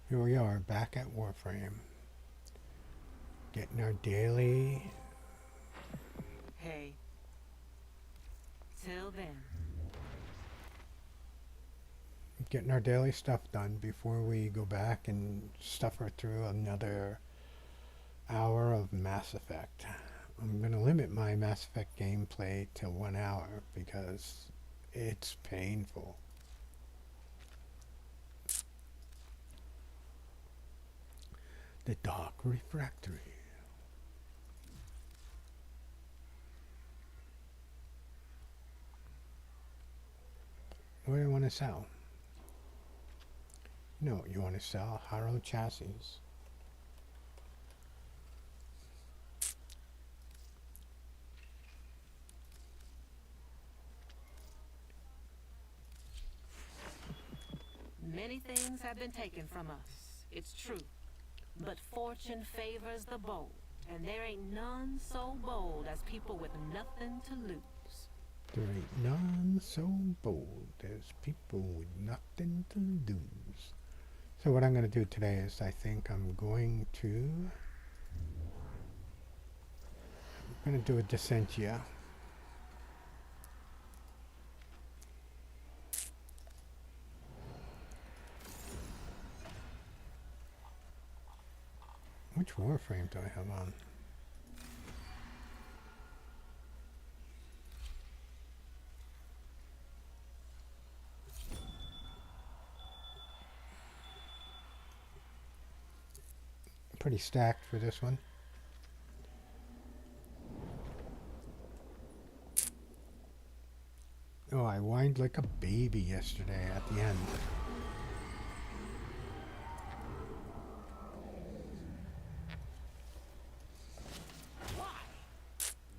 Here we are back at Warframe, getting our daily, Hey, till then, stuff done before we go back and suffer through another hour of Mass Effect. I'm going to limit my Mass Effect gameplay to 1 hour because it's painful. The Dark Refractory. What do I want to sell? You know what you want to sell? Harrow chassis. many things have been taken from us, it's true. But fortune favors the bold, and there ain't none so bold as people with nothing to lose. There ain't none so bold as people with nothing to lose. So what I'm going to do today is I think I'm going to do a Descentia. Which Warframe do I have on? Pretty stacked for this one. Oh, I whined like a baby yesterday at the end.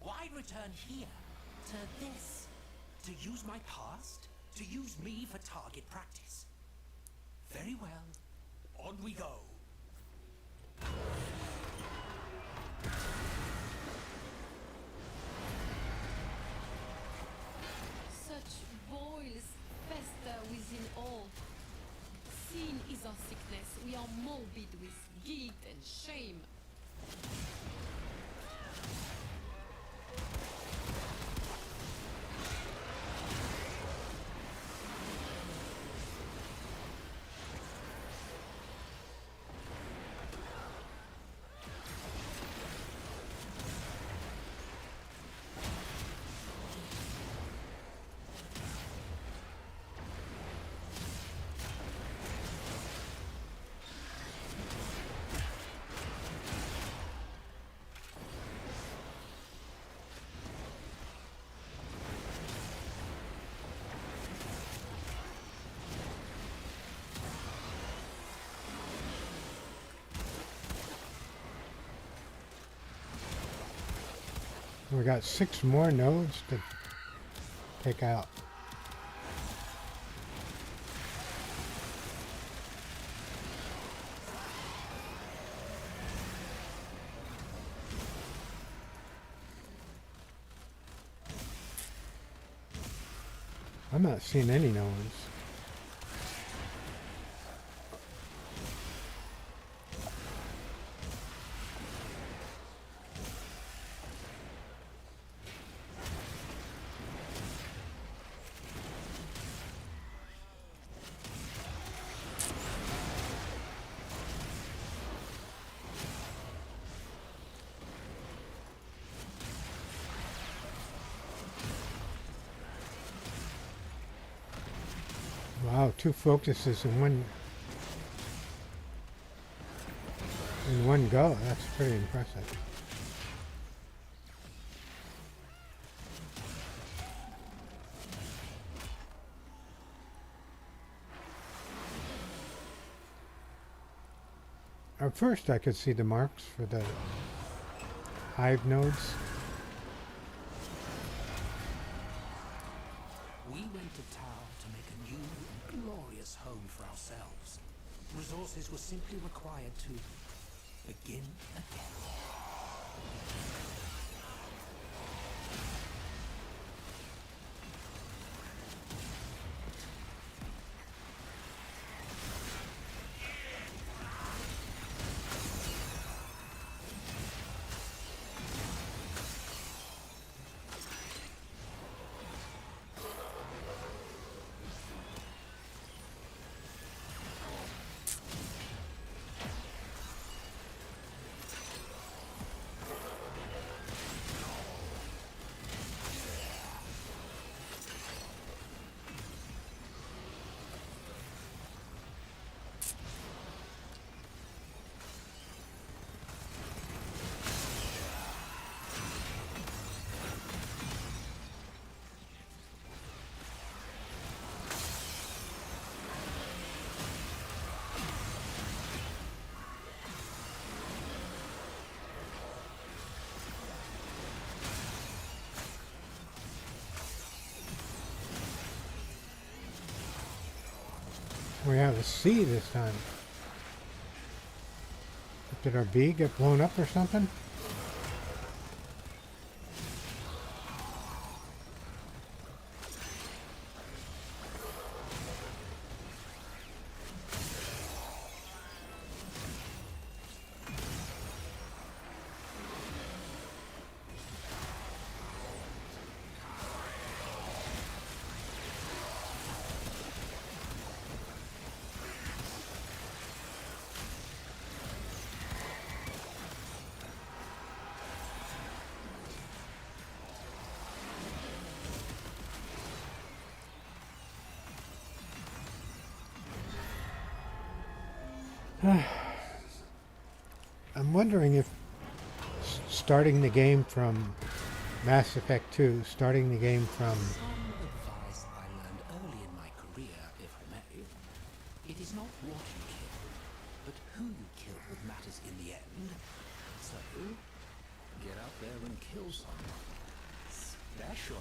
Why return here? To this? To use my past? To use me for target practice? Very well. On we go. Such boils fester within all. Sin is our sickness. We are morbid with guilt and shame. We got 6 more nodes to take out. I'm not seeing any nodes. Wow, 2 focuses in one go. That's pretty impressive. At first I could see the marks for the hive nodes. We went to Tau to make a new and glorious home for ourselves. Resources were simply required to begin again. We have a C this time. Did our B get blown up or something? I'm wondering if starting the game from Mass Effect 2, starting the game from... Some advice I learned early in my career, if I may. It is not what you kill, but who you kill that matters in the end. So, get out there and kill someone special.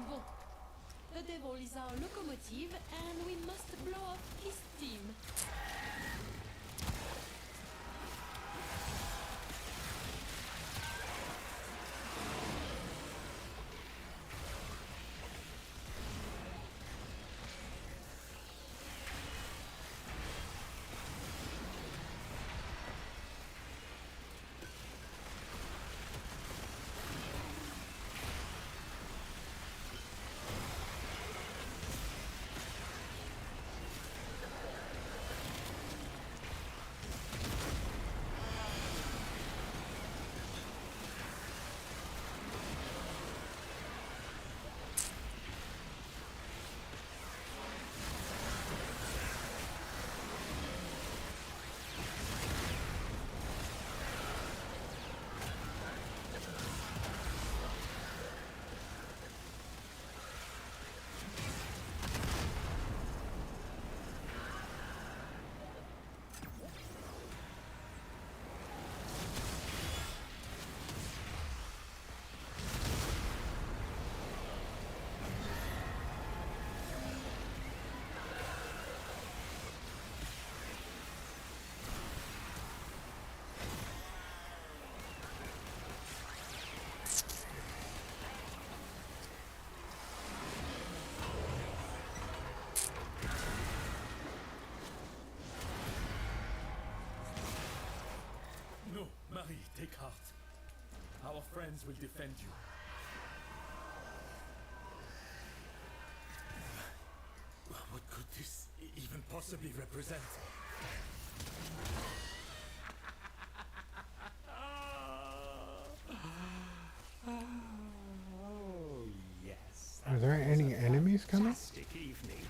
Bon. The devil is our locomotive and we must blow off his steam. No, Marie, take heart. Our friends will defend you. What could this even possibly represent? Oh, yes. Are there any enemies coming? Fantastic evening.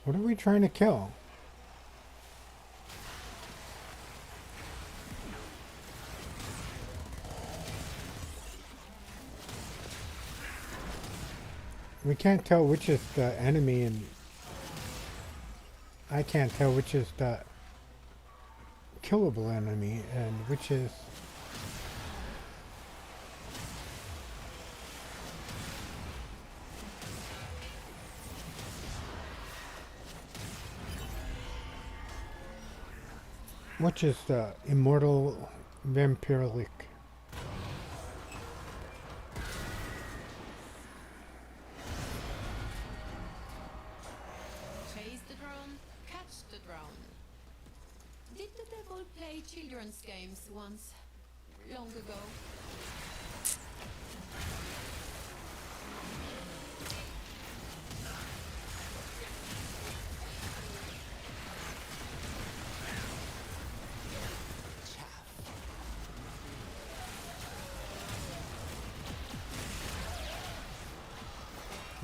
What are we trying to kill? We can't tell which is the enemy, and I can't tell which is the killable enemy and which is... which is the immortal vampiric. Chase the drone, catch the drone. Did the devil play children's games once? Long ago.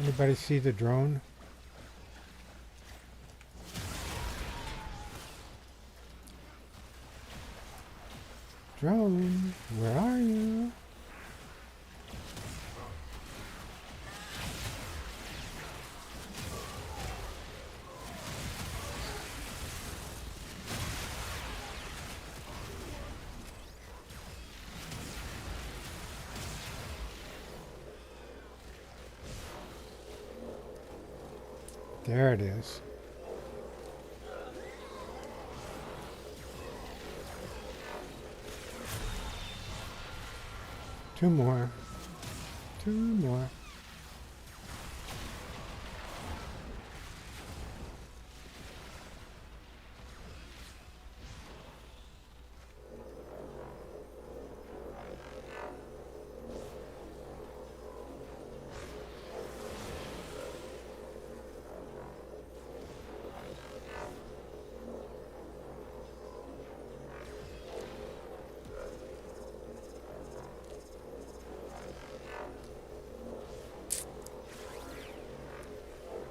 Anybody see the drone? Drone, where are you? There it is. Two more. Two more.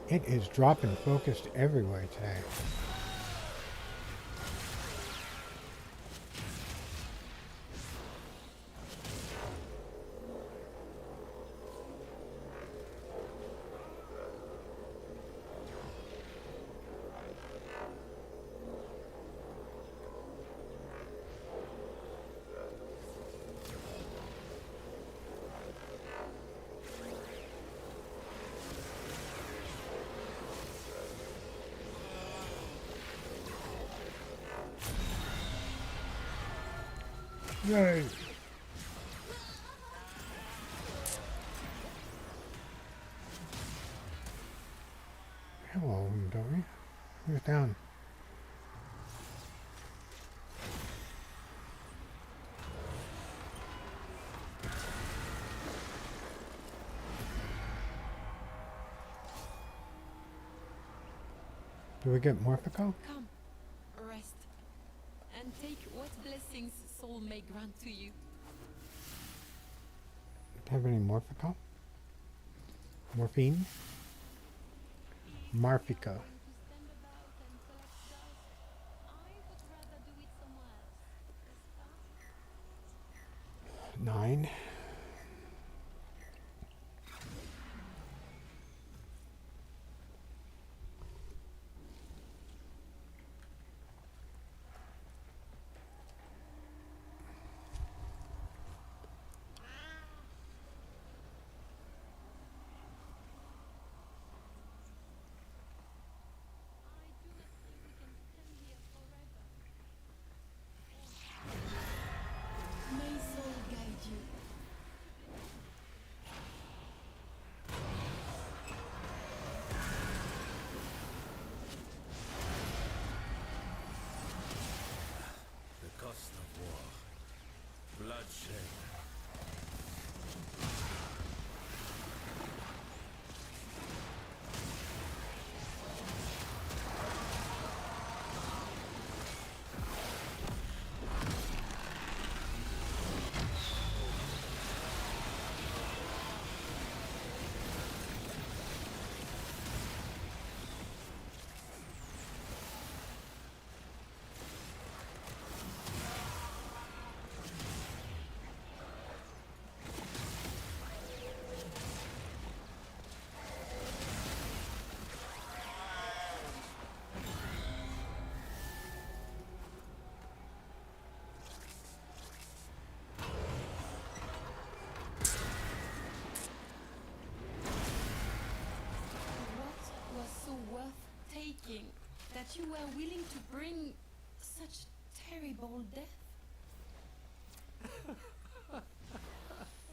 It is dropping focused everywhere today. Yay! Hello, Dory. Who's down? Do we get Morphico? Come, rest, and take what blessings soul may grant to you. Have any Morphico? Morphine? Marfico. Going to stand about and collect dust. I would rather do it somewhere else. 9. I do not think we can stand here forever. May soul guide you. The cost of war. Bloodshed. What was so worth taking that you were willing to bring such terrible death?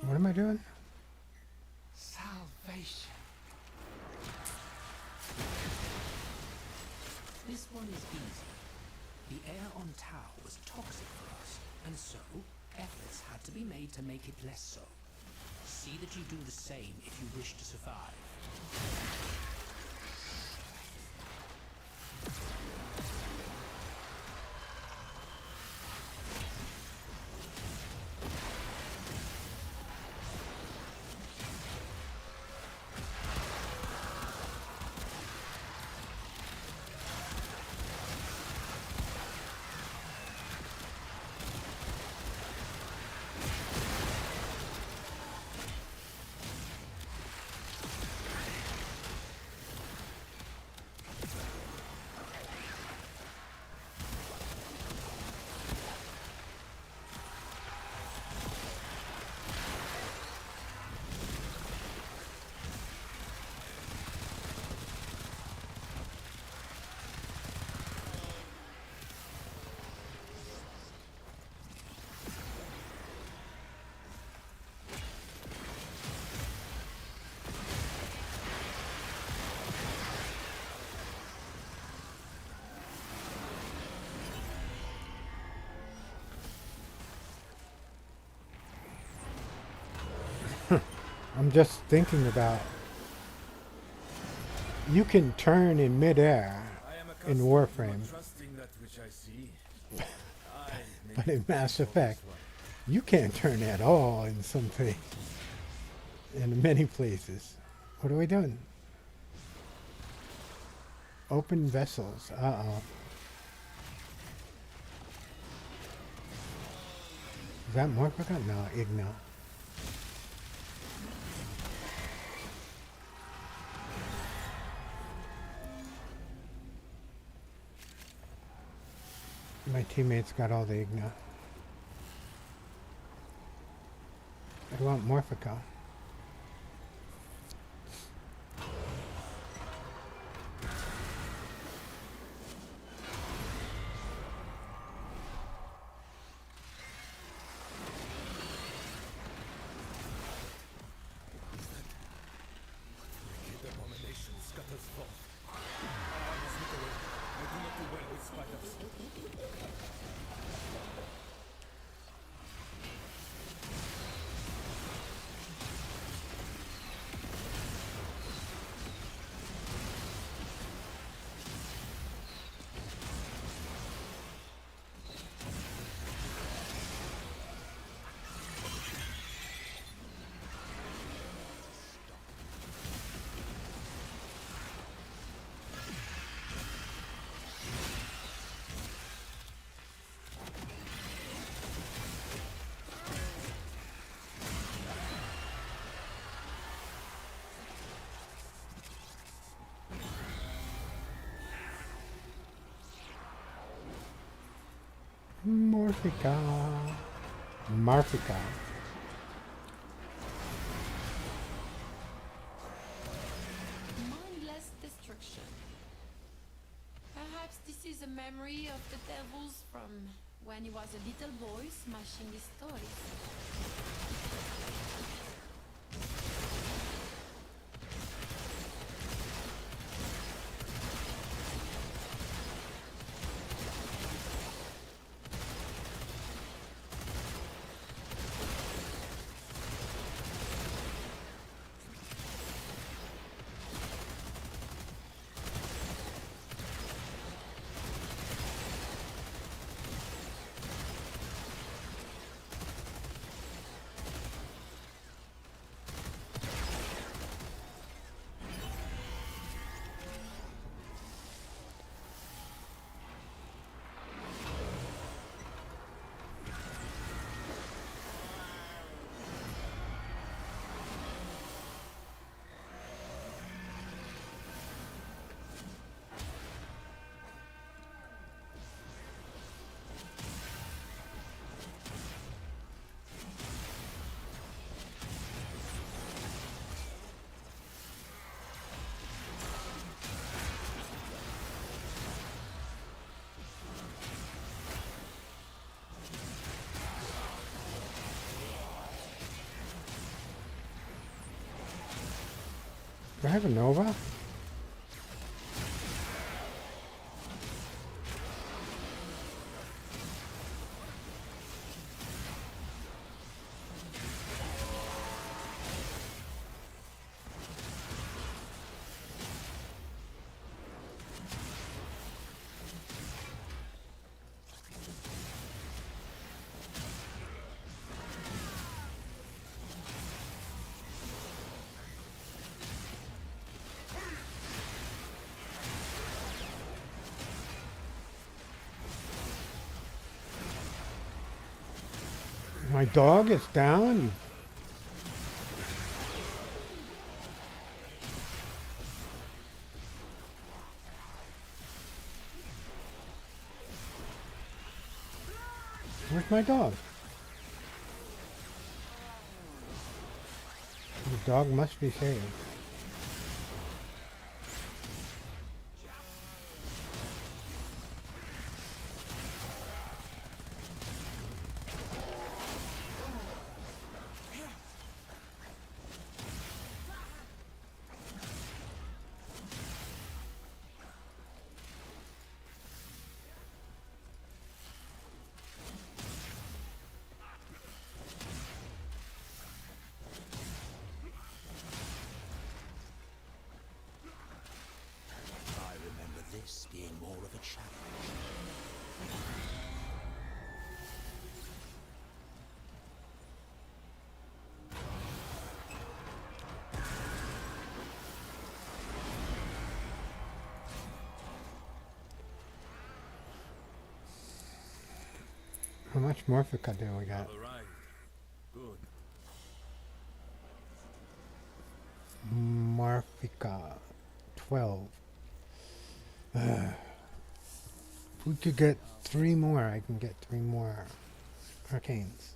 What am I doing? Salvation. This one is easy. The air on Tau was toxic for us, and so efforts had to be made to make it less so. See that you do the same if you wish to survive. I'm just thinking about you can turn in midair I am in accustomed to Warframe, not trusting that which I see. I but may in Mass for this Effect, one. you can't turn at all in some things. In many places. What are we doing? Open vessels. Uh-oh. Is that Morphica? No, Igno. My teammates got all the Igno. I want Morphica. Wicked abomination scatters forth. Morphica. Marfica. Mindless destruction. Perhaps this is a memory of the devils from when he was a little boy smashing his toys. Do I have a Nova? My dog is down? Where's my dog? The dog must be saved. I remember this being more of a challenge. How much Morphica do we got? All right. Good. Morphica. 12. If we could get 3 more, I can get 3 more arcanes.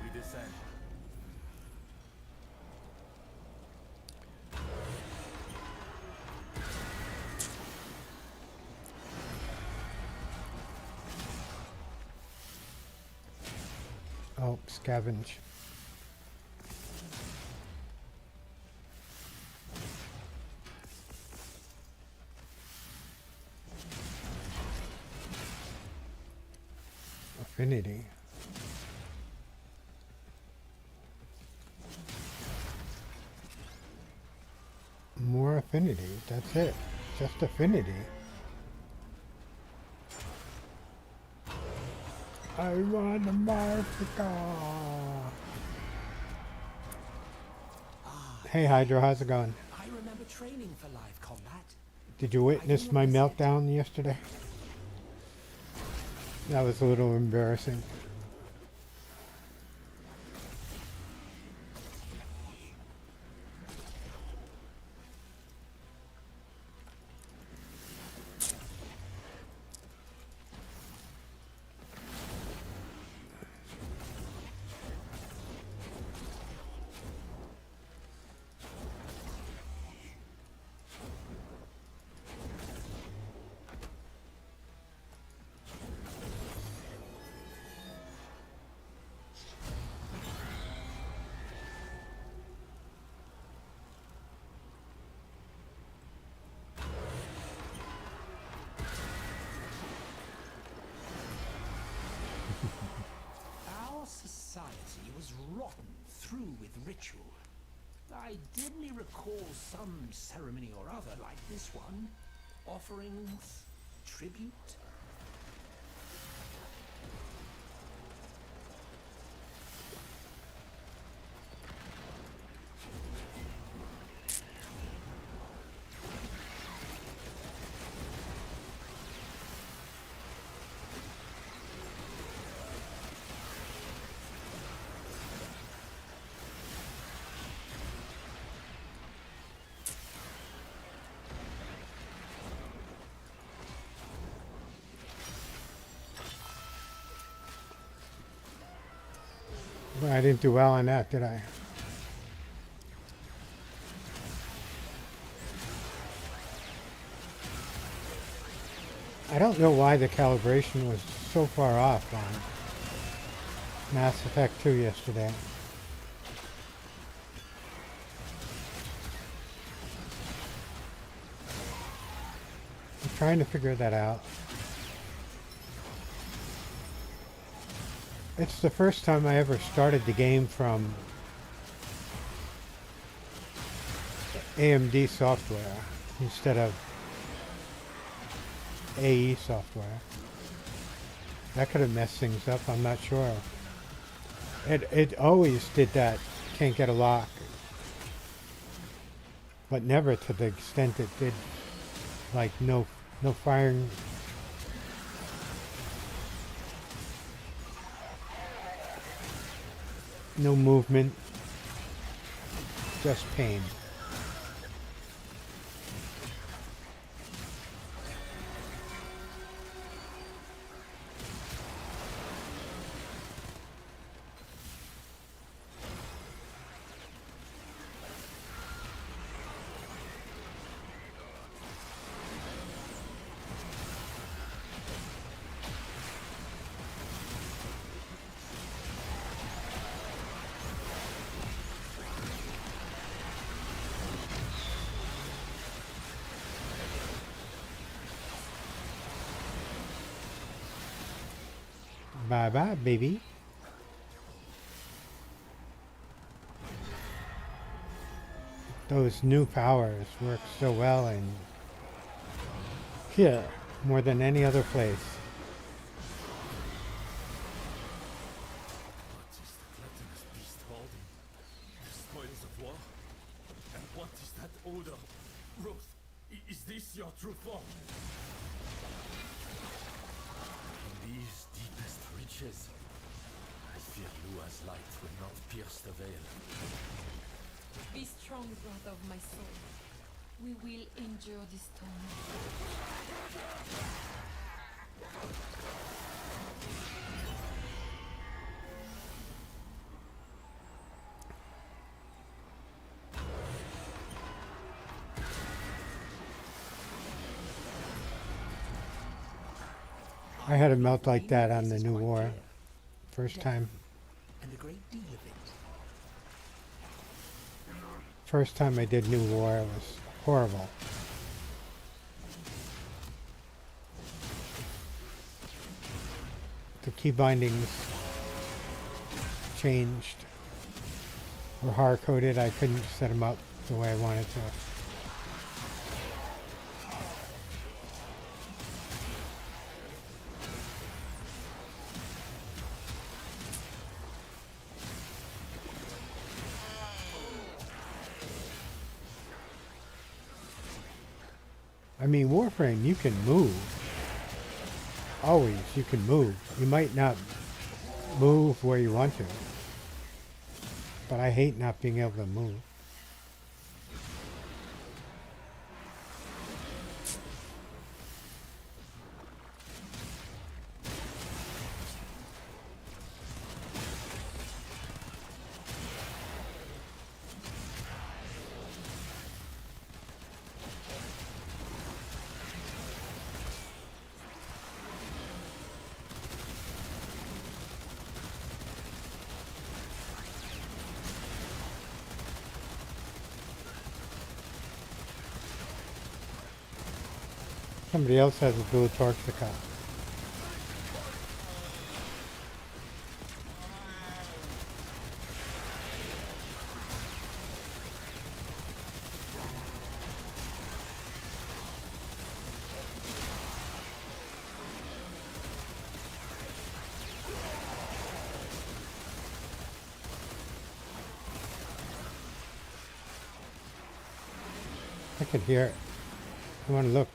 We descend. Oh, scavenge. Affinity. More affinity. That's it. Just affinity. I want a Morphica. Hey Hydra, how's it going? I remember training for live combat. Did you witness my meltdown yesterday? That was a little embarrassing. Our society was rotten through with ritual. I dimly recall some ceremony or other like this one. Offerings, tribute. Well, I didn't do well on that, did I? I don't know why the calibration was so far off on Mass Effect 2 yesterday. I'm trying to figure that out. It's the first time I ever started the game from AMD software instead of AE software. That could have messed things up, I'm not sure. It always did that, can't get a lock. But never to the extent it did, like no firing. No movement, just pain. Bye bye, baby. Those new powers work so well in here more than any other place. What is the gluttonous beast holding? The spoils of war? And what is that odor? Ruth, is this your true form? These deepest reaches. I fear Lua's light will not pierce the veil. Be strong, brother of my soul. We will endure this storm. I had a melt like that on the new war. First time. And a great deal of it. First time I did new war, it was horrible. The key bindings changed or hard coded. I couldn't set them up the way I wanted to. I mean, Warframe, you can move always you can move. You might not move where you want to, but I hate not being able to move. Somebody else has a blue torch to cut. I can hear it. I want to look.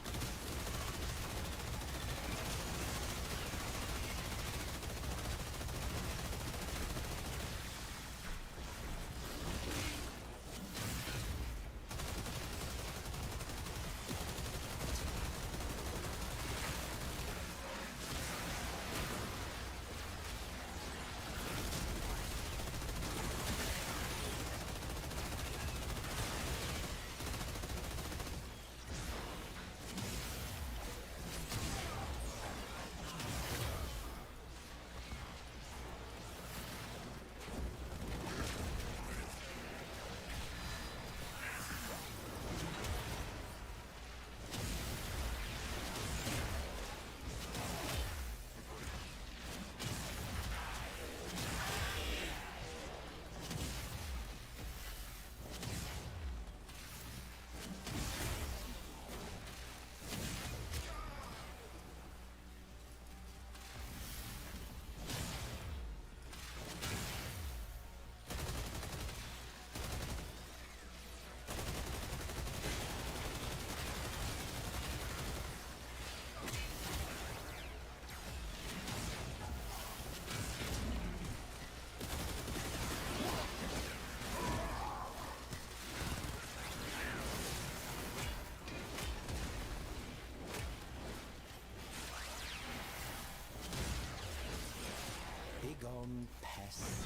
Begone, pests.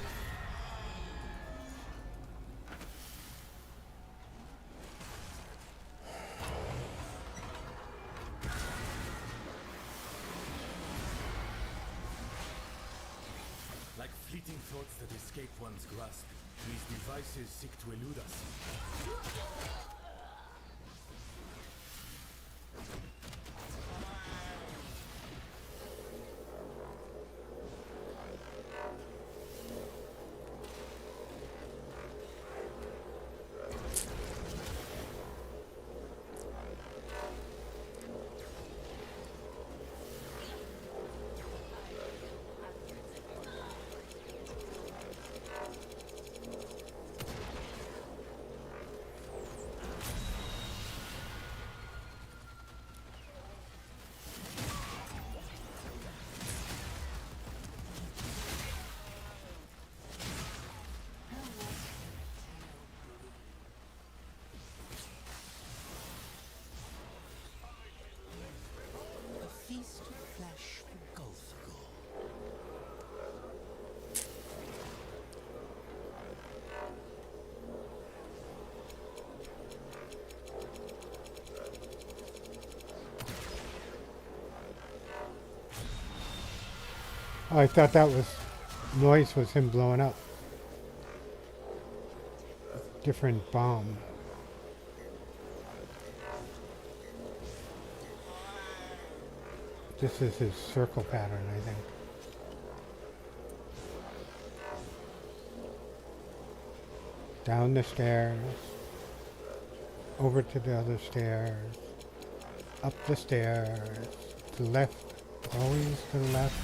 Like fleeting thoughts that escape one's grasp, these devices seek to elude us. A feast of flesh for Golfagor. Oh, I thought that was noise was him blowing up. Different bomb. This is his circle pattern, I think. Down the stairs, over to the other stairs, up the stairs, to the left, always to the left.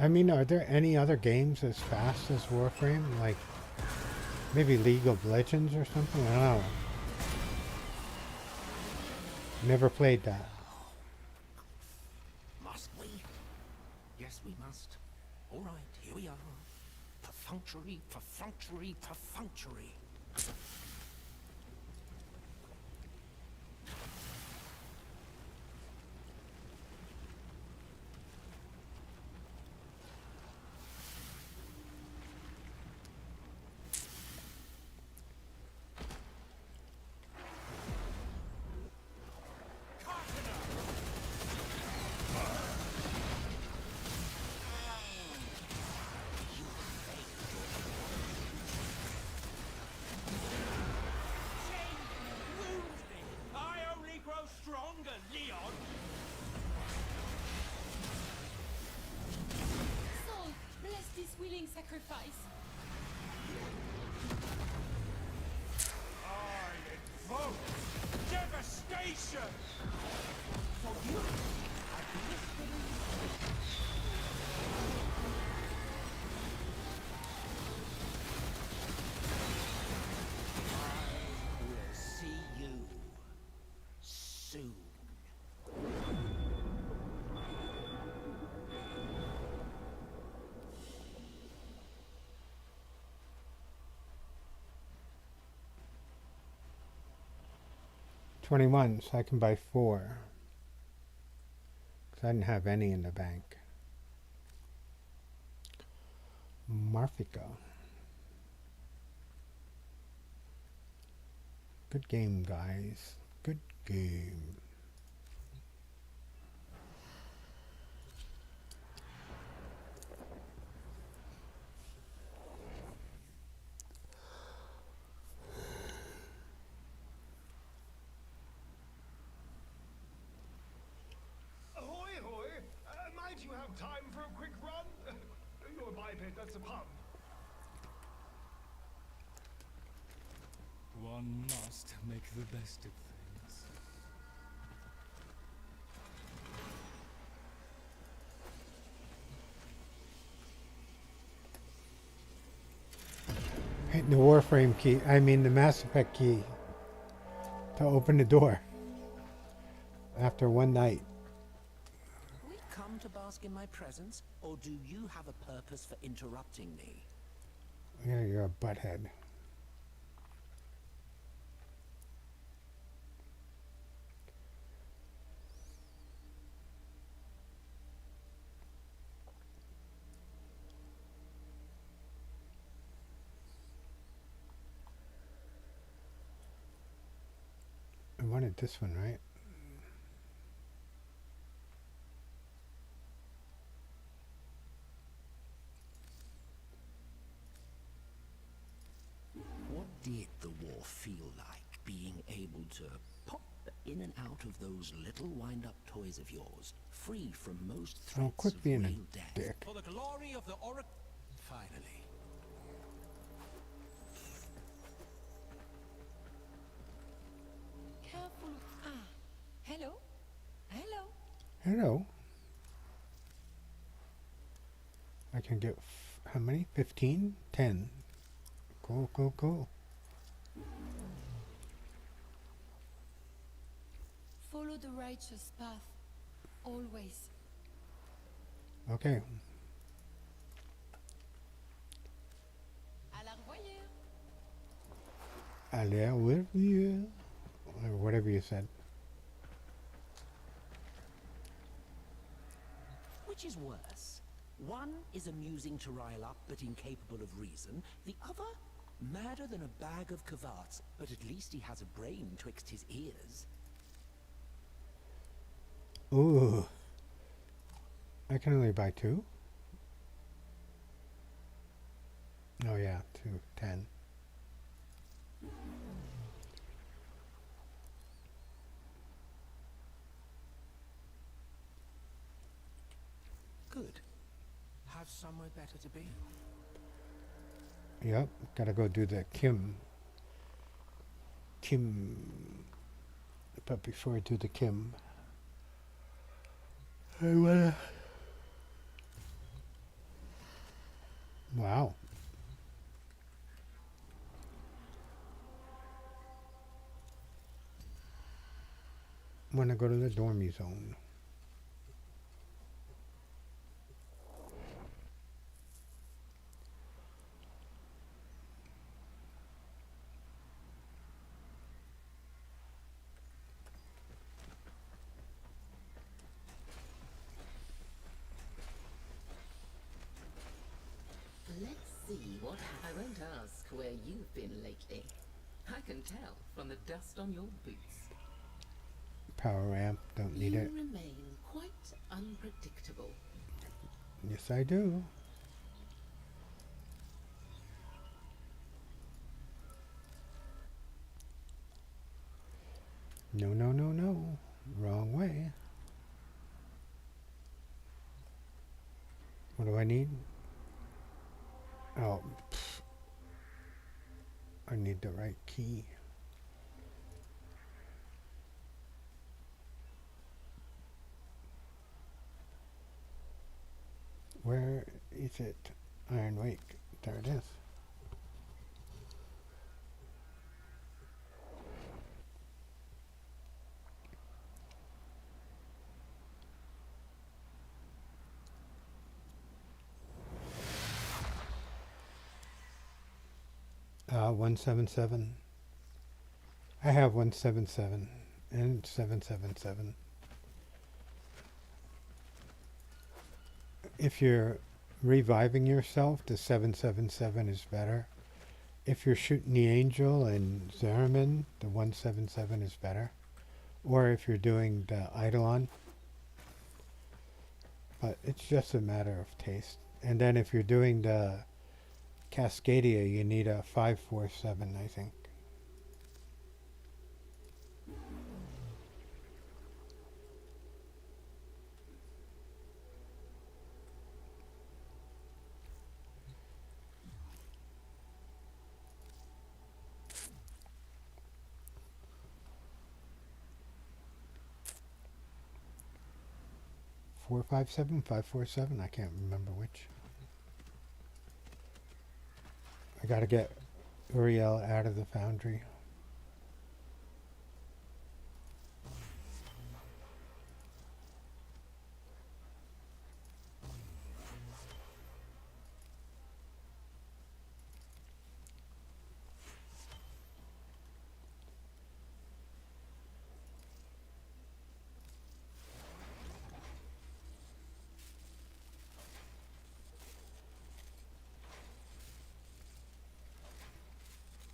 I mean, are there any other games as fast as Warframe? Like maybe League of Legends or something? I don't know. Never played that. Must we? Yes, we must. All right, here we are. Perfunctory, perfunctory, perfunctory. I only grow stronger, Leon! Soul, bless this willing sacrifice. I invoke devastation! We'll see you soon. $21, so I can buy 4. Because I didn't have any in the bank. Marfico. Good game, guys. Good game. Ahoy, ahoy! Might you have time for a quick run? You're a biped, that's a pun. One must make the best of things. Hit the Warframe key, I mean the Mass Effect key to open the door after one night. We come to bask in my presence, or do you have a purpose for interrupting me? Yeah, you're a butthead. I wanted this one, right? What did the war feel like, being able to pop in and out of those little wind-up toys of yours, free from most Oh, threats quit of being real a death? dick. For the glory of the Oracle. Finally. Careful. Ah, hello? Hello? Hello. I can get how many? 15? 10. Cool, cool, cool. Follow the righteous path. Always. Okay. À la revoyure. Allez with you. Or whatever you said. Which is worse? One is amusing to rile up, but incapable of reason. The other, madder than a bag of kvaats, but at least he has a brain twixt his ears. Ooh. I can only buy 2? Oh yeah, 2. 10. Good. Have somewhere better to be. Yep, gotta go do the Kim. But before I do the Kim, I wanna Wow. Want to go to the dormy zone. Let's see, I won't ask where you've been lately. I can tell from the dust on your boots. Power ramp. Don't need You it. remain quite unpredictable. Yes, I do. No, no, no, no. Wrong way. What do I need? Oh, pff. I need the right key. Where is it? Iron Wake. There it is. Uh, 177. I have 177 and 777. If you're reviving yourself, the 777 is better. If you're shooting the Angel and Zeramin, the 177 is better. Or if you're doing the Eidolon. But it's just a matter of taste. And then if you're doing the Cascadia, you need a 547, I think. Four, 5, 7, 547. I can't remember which. I gotta get Uriel out of the foundry.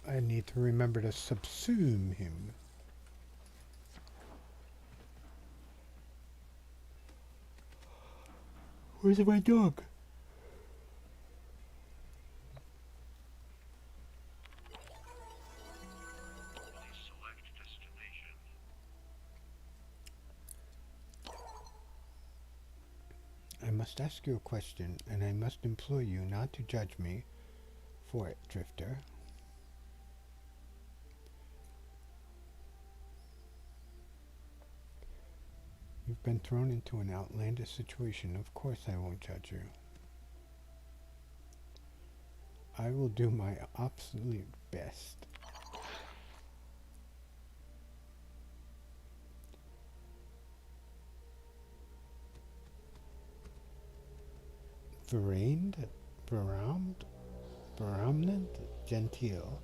I need to remember to subsume him. Where's my dog? I must ask you a question, and I must implore you not to judge me for it, Drifter. You've been thrown into an outlandish situation. Of course I won't judge you. I will do my absolute best. Verained, beramnant, genteel,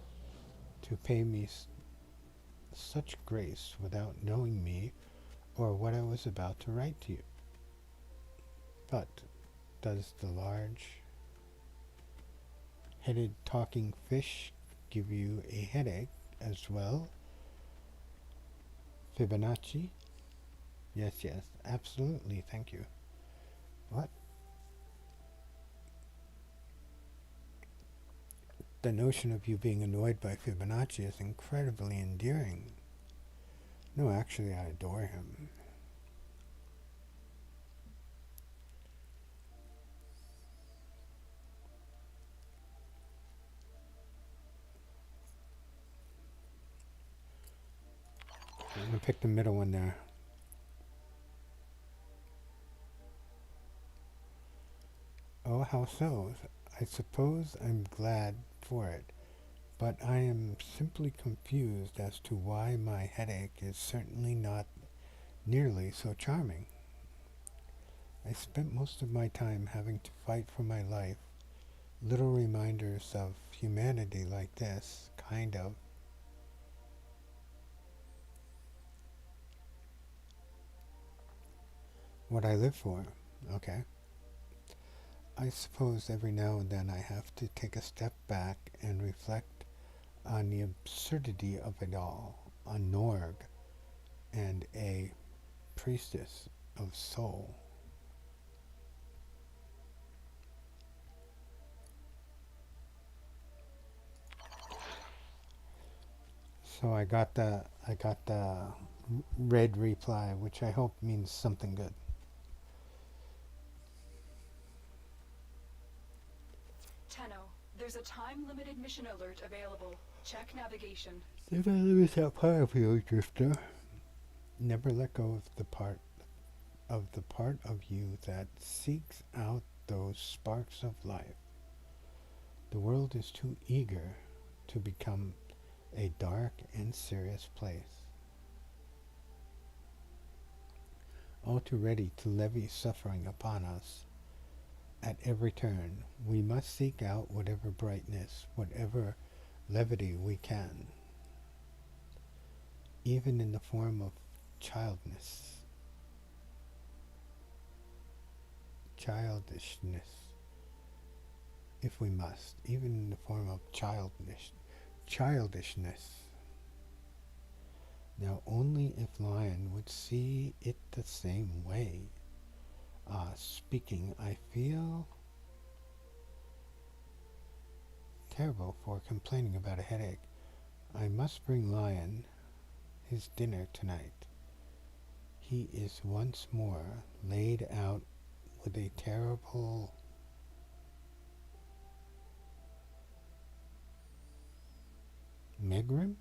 to pay me such grace without knowing me or what I was about to write to you. But does the large-headed talking fish give you a headache as well? Fibonacci? Yes, yes, absolutely, thank you. What? The notion of you being annoyed by Fibonacci is incredibly endearing. No, actually, I adore him. I'm gonna pick the middle one there. Oh, how so? I suppose I'm glad for it, but I am simply confused as to why my headache is certainly not nearly so charming. I spent most of my time having to fight for my life. Little reminders of humanity like this, kind of. What I live for, okay. I suppose every now and then I have to take a step back and reflect on the absurdity of it all. A Norg and a priestess of soul. So I got the red reply, which I hope means something good. Tenno, there's a time-limited mission alert available. Check navigation. Did I lose that part of you, Drifter? Never let go of the part of you that seeks out those sparks of life. The world is too eager to become a dark and serious place, all too ready to levy suffering upon us. At every turn, we must seek out whatever brightness, whatever levity we can, even in the form of childishness, if we must, even in the form of childishness. Now, only if Lion would see it the same way. Speaking, I feel terrible for complaining about a headache. I must bring Lion his dinner tonight. He is once more laid out with a terrible megrim?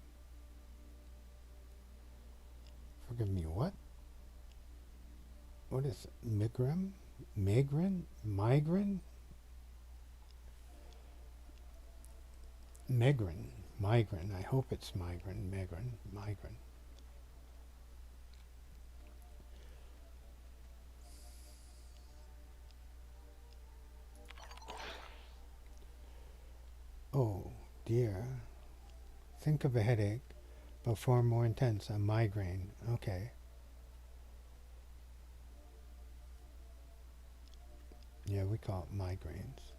Forgive me, what? What is megrim? Migraine? Migraine? Migraine. I hope it's migraine. Migraine. Oh, dear. Think of a headache, but far more intense, a migraine. Okay. Yeah, we call it migraines.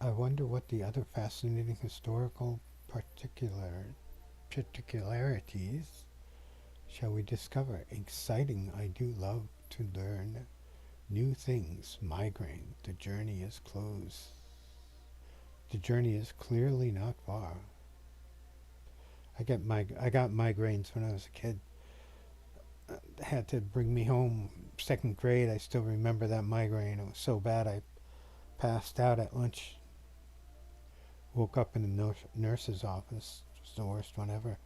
I wonder what the other fascinating historical particularities shall we discover. Exciting, I do love to learn new things. Migraine, the journey is close. The journey is clearly not far. I got migraines when I was a kid. Had to bring me home second grade. I still remember that migraine. It was so bad I passed out at lunch. Woke up in the nurse's office. It was the worst one ever.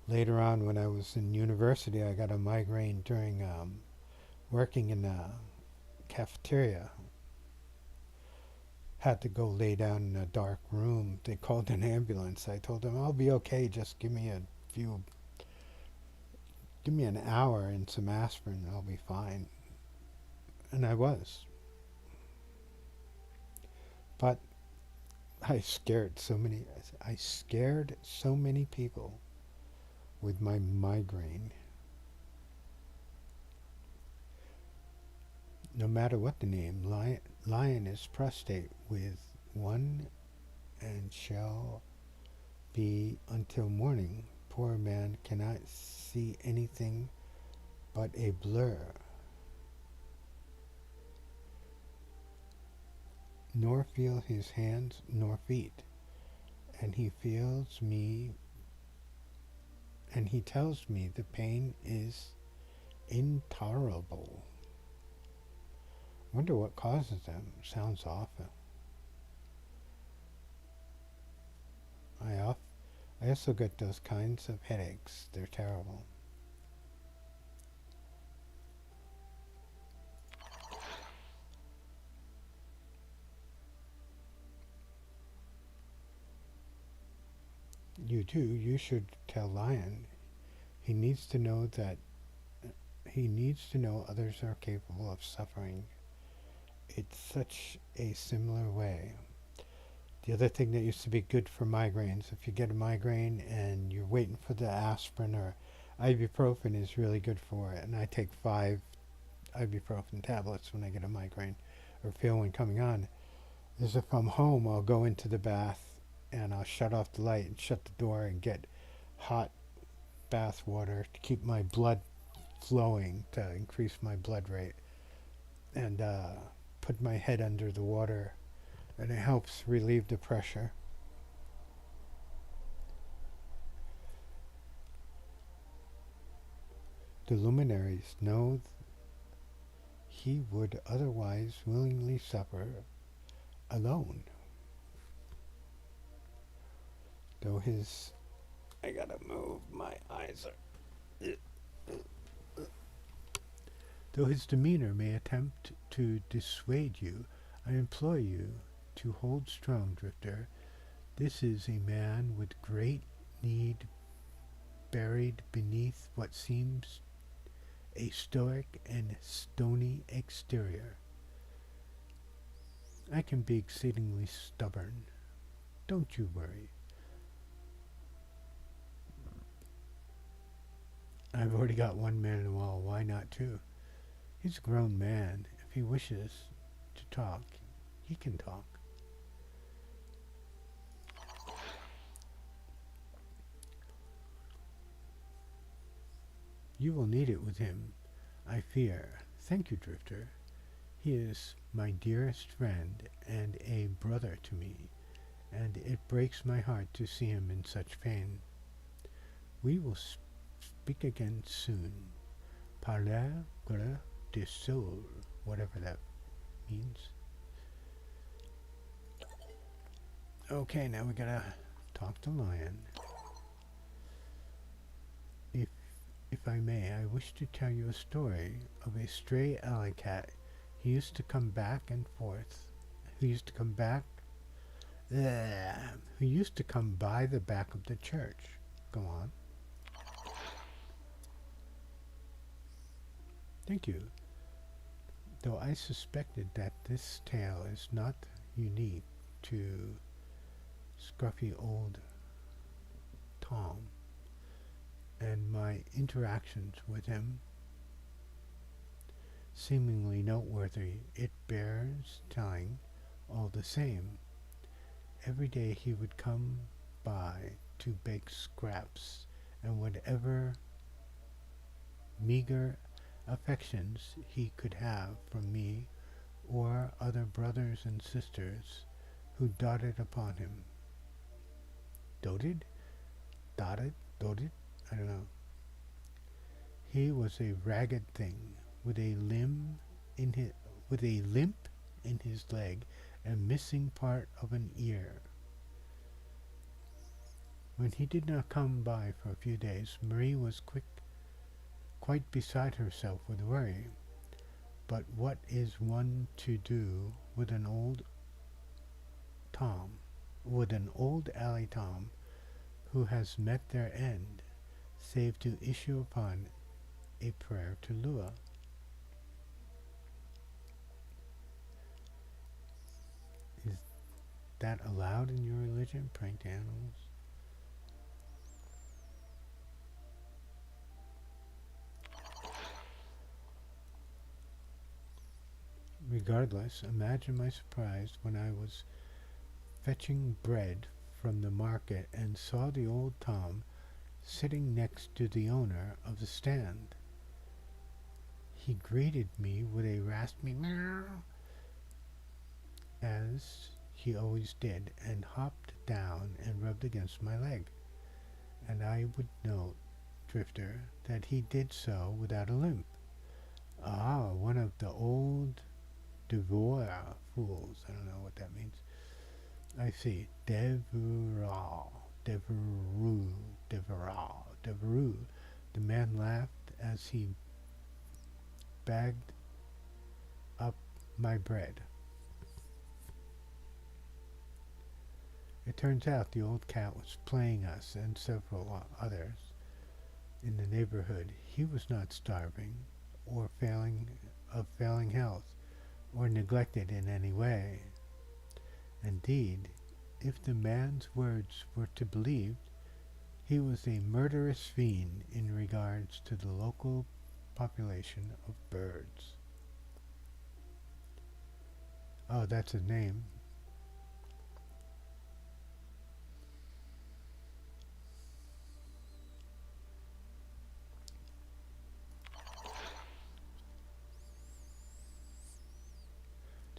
Later on, when I was in university, I got a migraine during working in a cafeteria. Had to go lay down in a dark room. They called an ambulance. I told them, I'll be okay. Just give me an hour and some aspirin and I'll be fine. And I was. But I scared so many people with my migraine. No matter what the name, Lion is prostate with one and shall be until morning. Poor man cannot see anything but a blur, nor feel his hands nor feet, and he feels me, and he tells me the pain is intolerable. Wonder what causes them. Sounds awful. I also get those kinds of headaches. They're terrible. you too, you should tell Lion. He needs to know that he needs to know others are capable of suffering. It's such a similar way. The other thing that used to be good for migraines, if you get a migraine and you're waiting for the aspirin or ibuprofen is really good for it. And I take 5 ibuprofen tablets when I get a migraine or feel one coming on. Is if I'm home, I'll go into the bath and I'll shut off the light and shut the door and get hot bath water to keep my blood flowing, to increase my blood rate, and put my head under the water, and it helps relieve the pressure. The luminaries know he would otherwise willingly suffer alone. Though his... I gotta move, my eyes are... Though his demeanor may attempt to dissuade you, I implore you to hold strong, Drifter. This is a man with great need buried beneath what seems a stoic and stony exterior. I can be exceedingly stubborn. Don't you worry. I've already got one man in the wall. Why not two? He's a grown man. If he wishes to talk, he can talk. You will need it with him, I fear. Thank you, Drifter. He is my dearest friend and a brother to me, and it breaks my heart to see him in such pain. We will speak again soon. Parler de soul, whatever that means. Okay, now we gotta talk to Lion. If I may, I wish to tell you a story of a stray alley cat. He used to come back and forth. Who used to come by the back of the church. Go on. Thank you. Though I suspected that this tale is not unique to scruffy old Tom, and my interactions with him seemingly noteworthy, it bears telling all the same. Every day he would come by to bake scraps, and whatever meager affections he could have from me or other brothers and sisters who dotted upon him. Doted? Dotted? Doted? I don't know. He was a ragged thing with a limp in his leg and missing part of an ear. When he did not come by for a few days, Marie was quite beside herself with worry. But what is one to do with an old alley Tom who has met their end, save to issue upon a prayer to Lua? Is that allowed in your religion, pranked animals? Regardless, imagine my surprise when I was fetching bread from the market and saw the old Tom sitting next to the owner of the stand. He greeted me with a raspy meow, as he always did, and hopped down and rubbed against my leg. And I would note, Drifter, that he did so without a limp. Ah, one of the old Devora fools. I don't know what that means. I see. Devereux. The man laughed as he bagged up my bread. It turns out the old cat was playing us and several others in the neighborhood. He was not starving or failing health or neglected in any way. Indeed, if the man's words were to be believed, he was a murderous fiend in regards to the local population of birds. Oh, that's his name.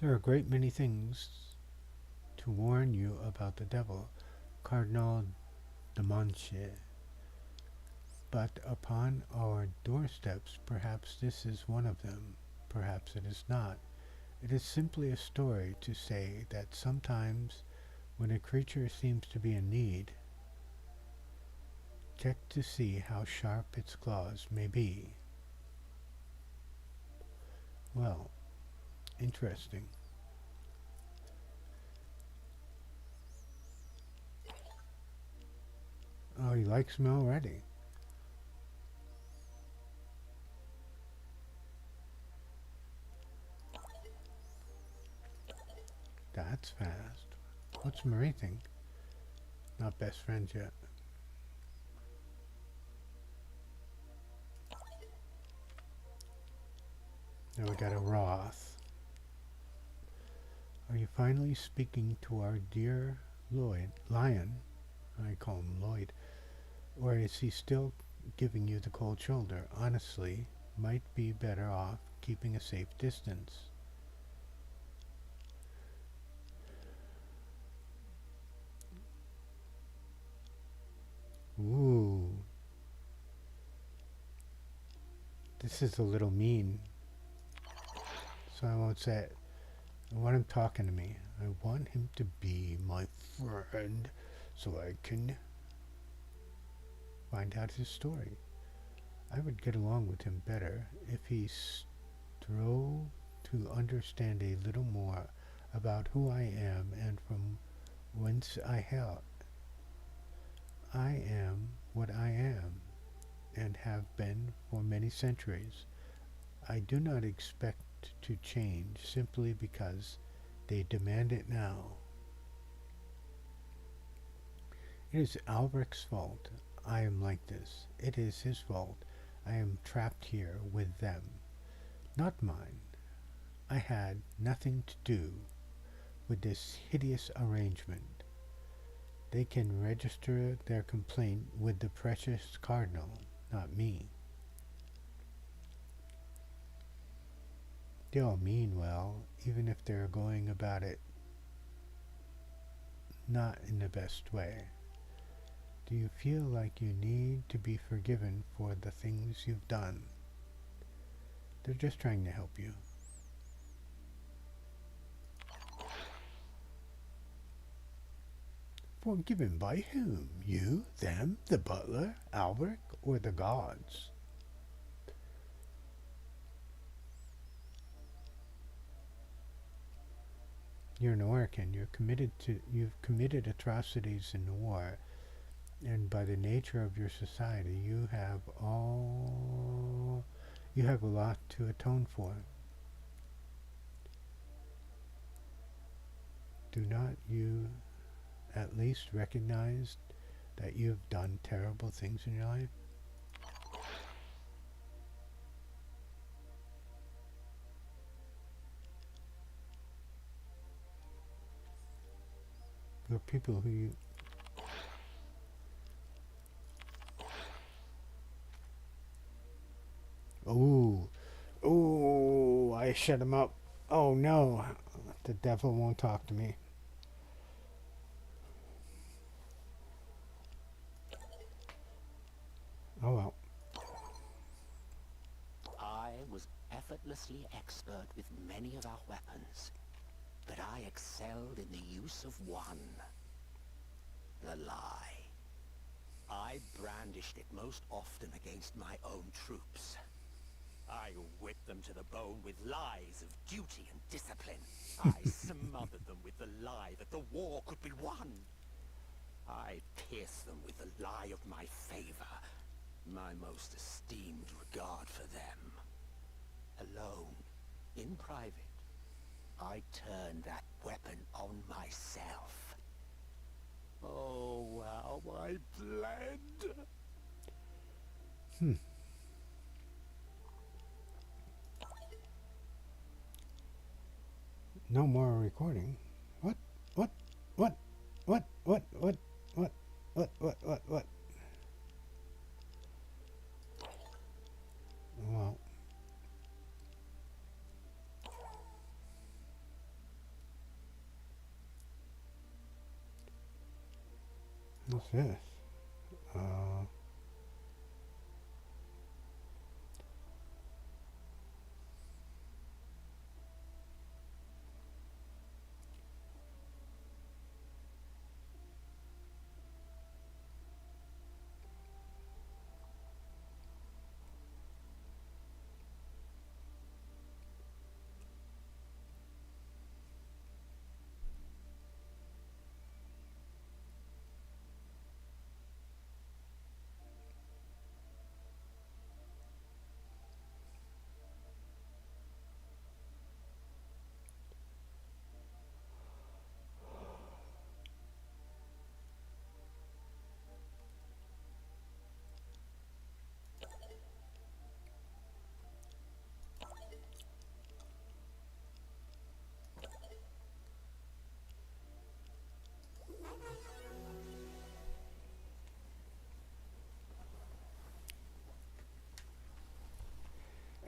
There are a great many things to warn you about the devil, Cardinal de Manche. But upon our doorsteps, perhaps this is one of them, perhaps it is not. It is simply a story to say that sometimes when a creature seems to be in need, check to see how sharp its claws may be. Well, interesting. Oh, he likes me already. That's fast. What's Marie think? Not best friends yet. Now we got a Roth. Are you finally speaking to our dear Lion? I call him Lloyd. Or is he still giving you the cold shoulder? Honestly, might be better off keeping a safe distance. Ooh. This is a little mean. So I won't say it. I want him talking to me. I want him to be my friend so I can find out his story. I would get along with him better if he strove to understand a little more about who I am and from whence I hail. I am what I am and have been for many centuries. I do not expect to change simply because they demand it now. It is Alberic's fault I am like this. It is his fault I am trapped here with them, not mine. I had nothing to do with this hideous arrangement. They can register their complaint with the precious cardinal, not me. They all mean well, even if they're going about it not in the best way. Do you feel like you need to be forgiven for the things you've done? They're just trying to help you. Forgiven by whom? You, them, the butler, Albert, or the gods? You're an Orcan. You've committed atrocities in the war, and by the nature of your society, you have a lot to atone for. Do not you at least recognize that you've done terrible things in your life? There are people who you... Oh, I shut him up. Oh no, the devil won't talk to me. Oh well. I was effortlessly expert with many of our weapons, but I excelled in the use of one. The lie. I brandished it most often against my own troops. I whipped them to the bone with lies of duty and discipline. I smothered them with the lie that the war could be won. I pierce them with the lie of my favor, my most esteemed regard for them. Alone, in private, I turn that weapon on myself. Oh, how I bled! No more recording. What? What? What? What? What? What? What? What? What? What? What? Well, what's this? Uh,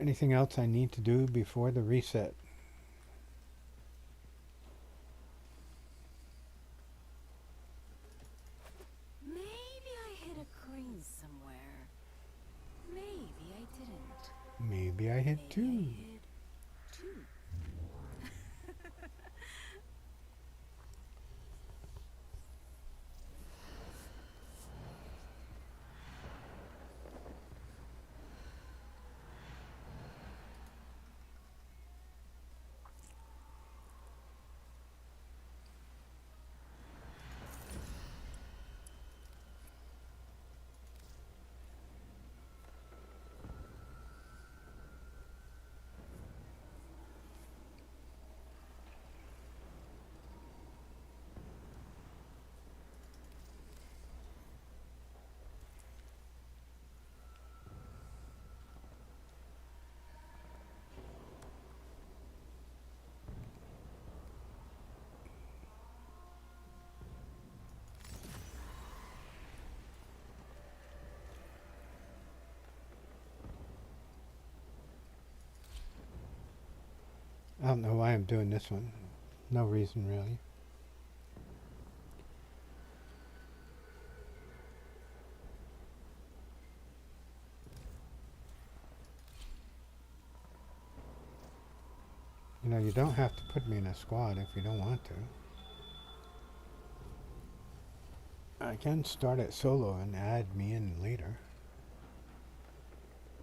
anything else I need to do before the reset? Maybe I hit a crane somewhere. Maybe I didn't. Maybe I hit two. Maybe I hit two. I don't know why I'm doing this one. No reason really. You know, you don't have to put me in a squad if you don't want to. I can start it solo and add me in later.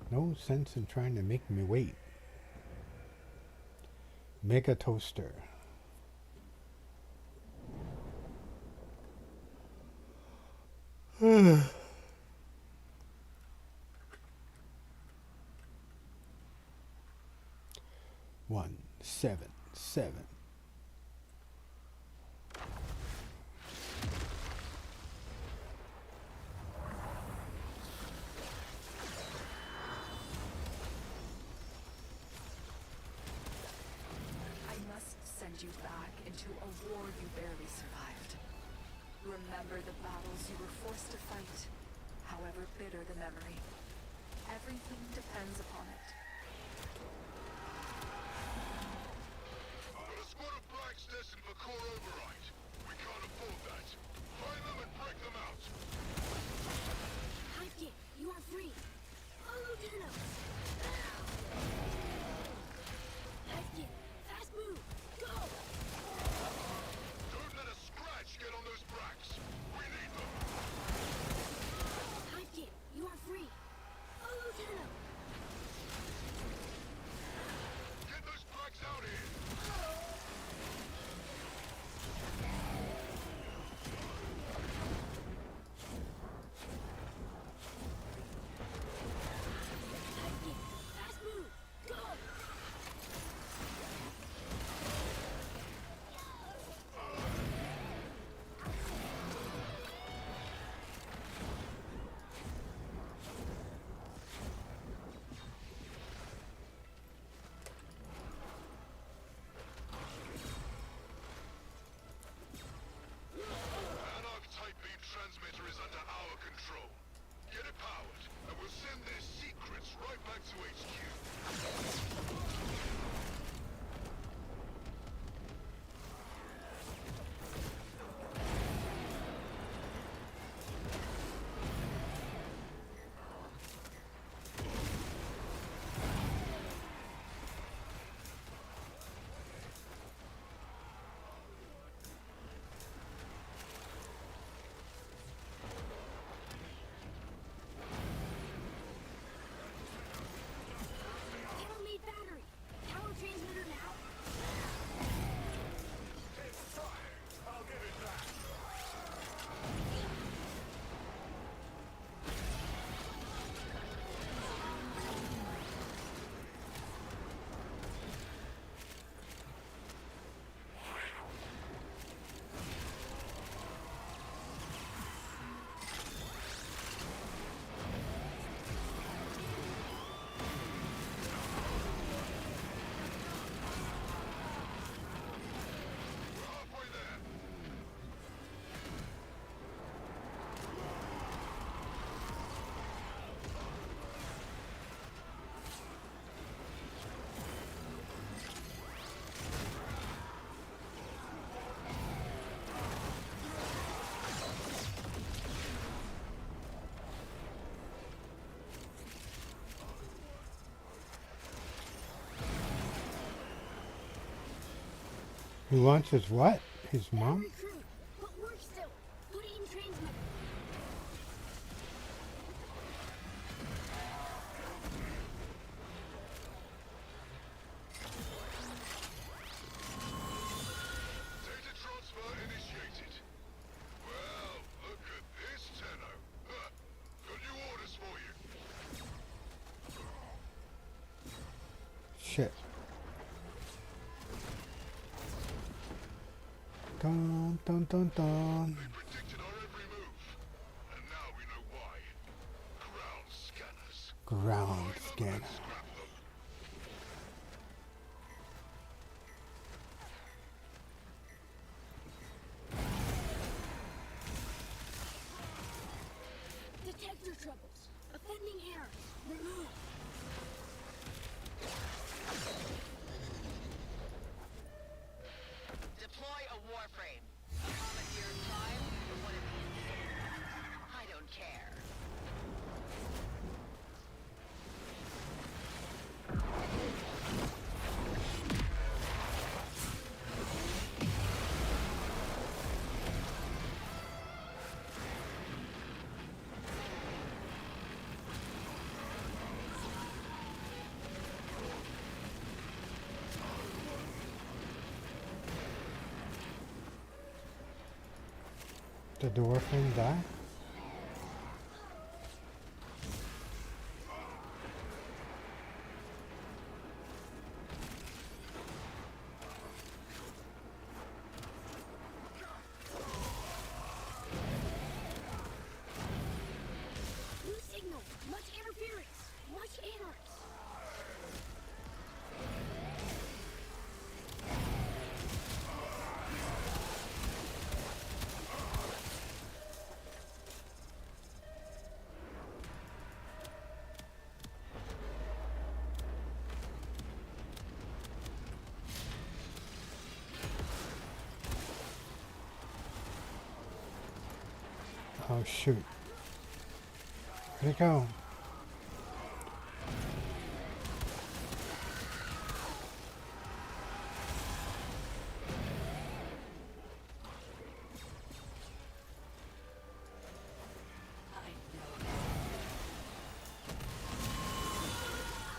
No sense in trying to make me wait. Mega toaster. One, seven, seven. I must send you back into a war you barely survived. Remember the battles you were forced to fight, however bitter the memory. Everything depends upon it. Got a squad of blacks destined for core override. We can't afford that. Find them and break them out. Hide you are free. Oh, Lieutenant. Hide fast move. Go. Don't let a scratch get on those bracks. We need them. Hide you are free. Oh, Lieutenant. He wants his what? His mom? Recruit, but work still. Put it in transmitter. Data transfer initiated. Well, look at this, Tenno. Huh. Got new orders for you. Shit. Dun dun dun dun. They predicted our every move. And now we know why. Ground scanners. Ground Find them scanner. and scrap them. Detector troubles. Offending errors. Remove. Deploy a Warframe. A commandeered tribe or one of the insane ones. I don't care. Did the Warframe die? New signal. Much interference. Much errors. Oh shoot. Where'd it go?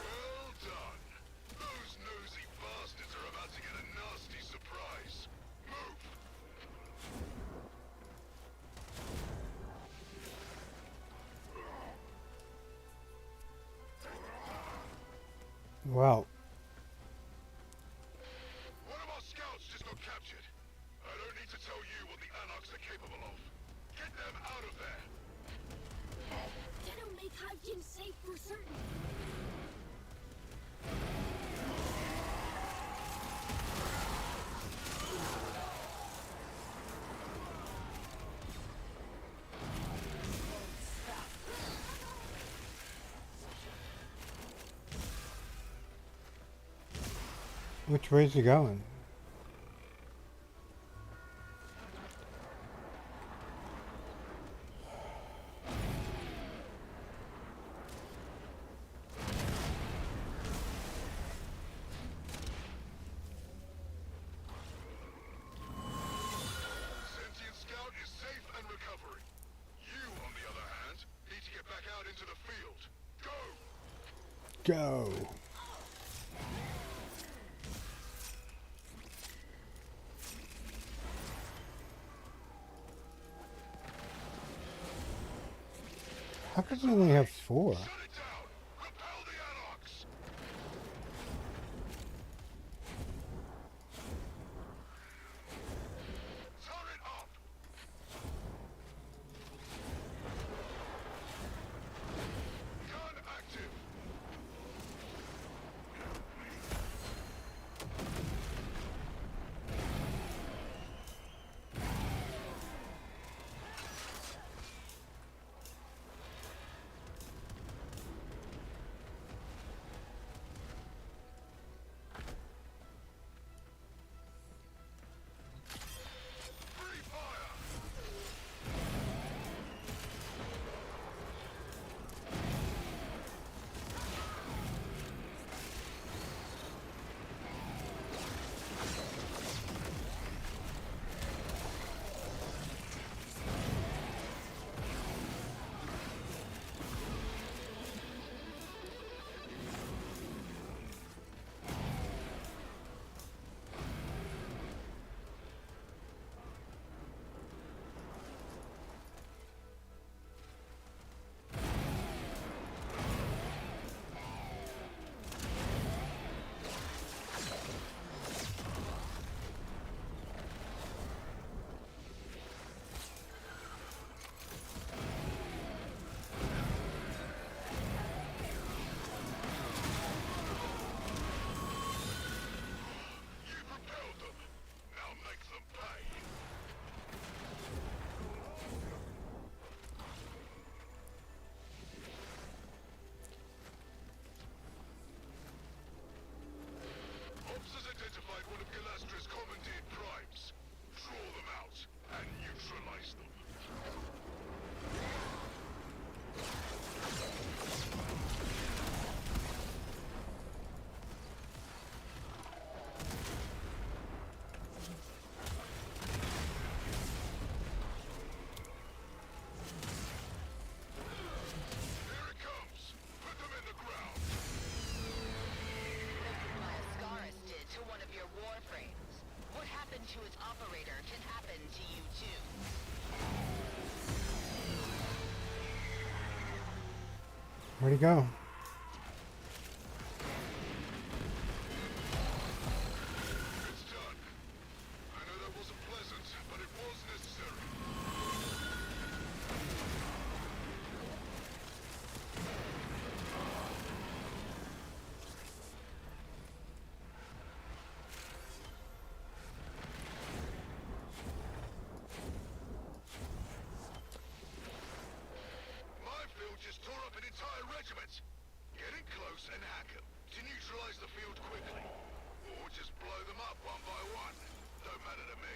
Well done. Those nosy bastards are about to get a nasty surprise. Move. Well, One of our scouts just got captured. I don't need to tell you what the Anarchs are capable of. Get them out of there. That'll make Hivekin safe for certain. which way's he going? Sentient scout is safe and recovering. You, on the other hand, need to get back out into the field. Go! Go. How could you only have 4? Shut it down! Repel the Anarchs! Turret up! Gun active! happened to its operator can happen to you too. Where'd he go? It's done. I know that wasn't pleasant, but it was necessary. Minefield just tore up an entire regiment. Get in close and hack them to neutralize the field quickly. Or just blow them up one by one. Don't matter to me.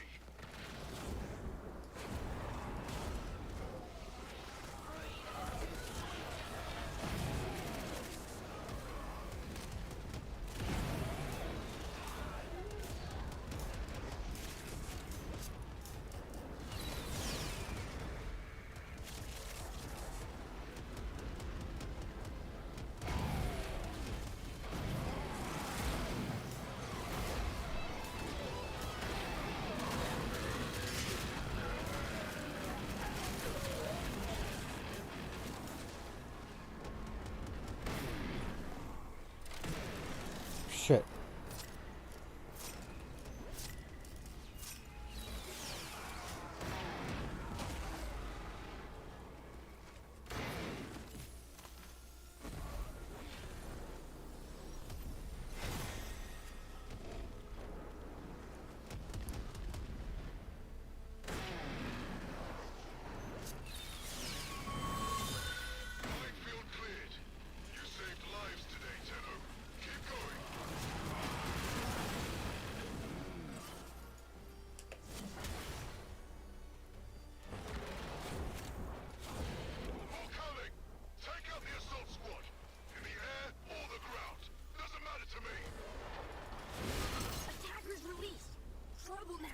Shit. Minefield cleared. You saved lives today, Tenno. Keep going. More coming! Take out the assault squad! In the air or the ground. Doesn't matter to me. Attackers released. Trouble now.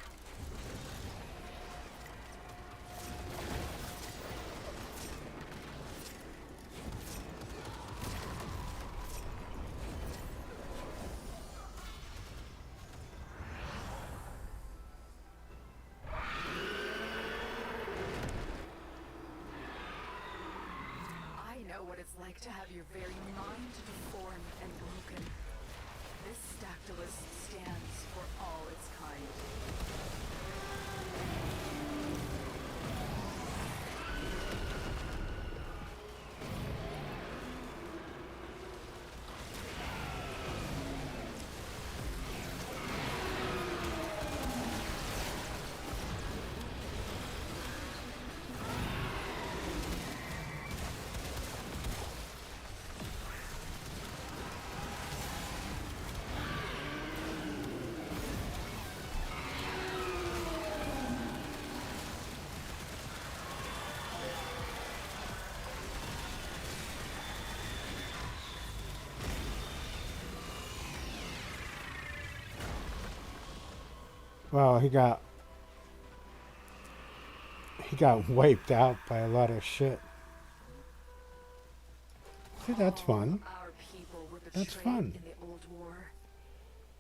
I know what it's like to have your very mind deformed and broken. This Stactylus stands for all its kind. Well, he got wiped out by a lot of shit. See, that's fun. Our people were That's betrayed fun. in the old war.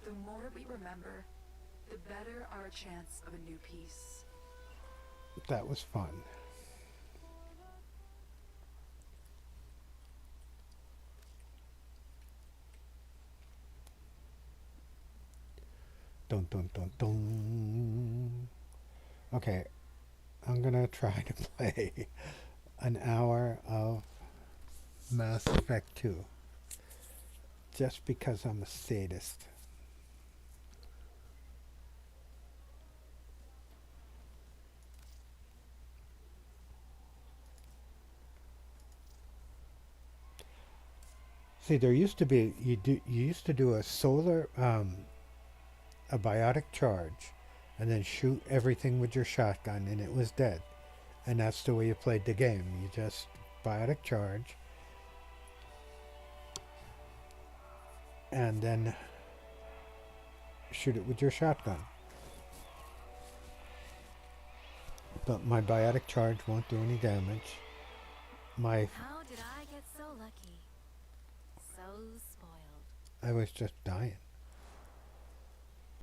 The more we remember, the better our chance of a new peace. That was fun. Dun dun dun dun. Okay, I'm gonna try to play an hour of Mass Effect 2 just because I'm a sadist. See, there used to be you used to do a solar a biotic charge and then shoot everything with your shotgun and it was dead. And that's the way you played the game. You just biotic charge and then shoot it with your shotgun. But my biotic charge won't do any damage. My How did I get so lucky? So spoiled. I was just dying.